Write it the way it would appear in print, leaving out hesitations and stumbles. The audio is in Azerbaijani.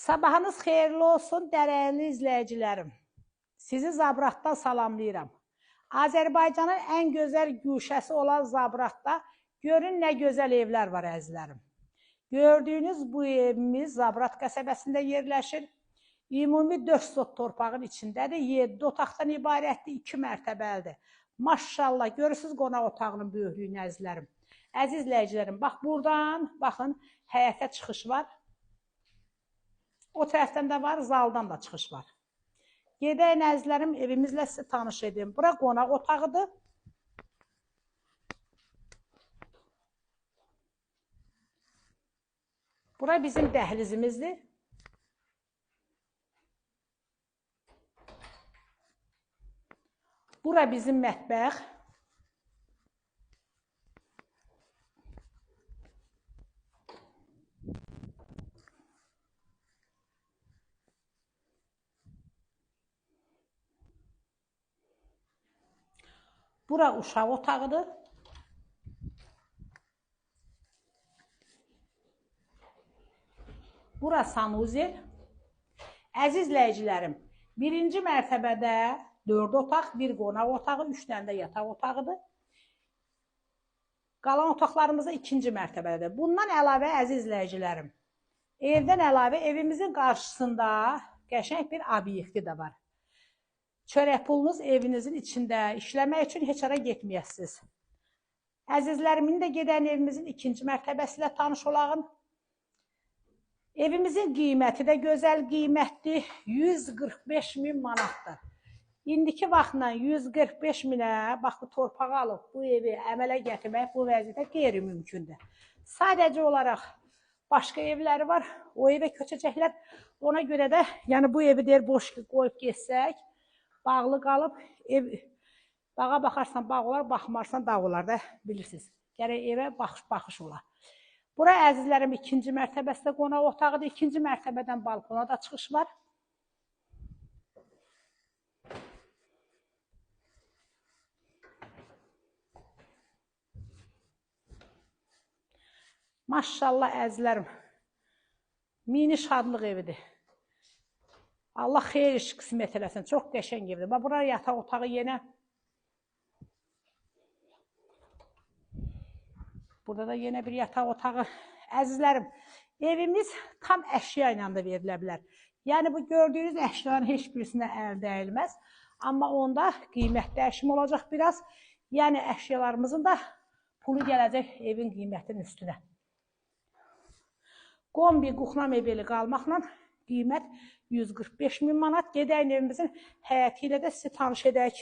Sabahınız xeyirli olsun, dəyərli izləyicilərim. Sizi Zabratdan salamlayıram. Azərbaycanın ən gözəl güşəsi olan Zabratda görün nə gözəl evlər var əzizlərim. Gördüyünüz bu evimiz Zabrat qəsəbəsində yerləşir. Ümumi 4 sot torpağın içindədir. 7 otaqdan ibarətdir, 2 mərtəbəlidir. Maşallah, görürsünüz qonaq otağının böyüklüyünü əzizlərim. Əziz izləyicilərim, bax buradan, baxın, həyətə çıxış var. O tərəfdən də var, zaldan da çıxış var. Gedəyin əzizlərim, evimizlə sizi tanış edeyim. Bura qonaq otağıdır. Bura bizim dəhlizimizdir. Bura bizim mətbəx. Bura uşaq otağıdır. Bura sanuzel. Əziz izləyicilərim, birinci mərtəbədə 4 otaq, 1 qonaq otağı, 3 dənə də yataq otağıdır. Qalan otaqlarımız da 2-ci mərtəbədədir. Bundan əlavə, əziz izləyicilərim, evdən əlavə evimizin qarşısında qəşəng bir obyekti də var. Çörək pulunuz evinizin içində işləmək üçün heç ara getməyəsiniz. Əzizlərimin də gedən evimizin 2-ci mərtəbəsi ilə tanış olağın. Evimizin qiyməti də gözəl qiymətdir. 145.000 manatdır. İndiki vaxtla 145.000-ə bax bu torpağı alıb bu evi əmələ gətirmək bu vəziyyətə qeyri-mümkündür. Sadəcə olaraq başqa evləri var. O evə köçəcəklər. Ona görə də yəni bu evi deyir boş qoyub geçsək, bağlı qalıb, bağa baxarsan bağ olar, baxmarsan dağ olar da bilirsiniz. Gərək evə baxış olar. Bura əzizlərim 2-ci mərtəbəsində qonaq otağıdır. 2-ci mərtəbədən balkona da çıxış var. Maşallah əzizlərim, mini şadlıq evidir. Allah xeyir iş qismət eləsin. Çox qəşəng evdir. Bura yataq otağı yenə. Burada da yenə bir yataq otağı. Əzizlərim, evimiz tam əşya ilə də verilə bilər. Yəni bu gördüyünüz əşyaların heç birisinə əl dəyilməz. Amma onda qiymət dəyişimi olacaq biraz. Yəni əşyalarımızın da pulu gələcək evin qiymətinin üstünə. Kombi, kuxna mebeli qalmaqla qiymət 145.000 manat. Gedəyin evimizin həyəti ilə də sizi tanış edək.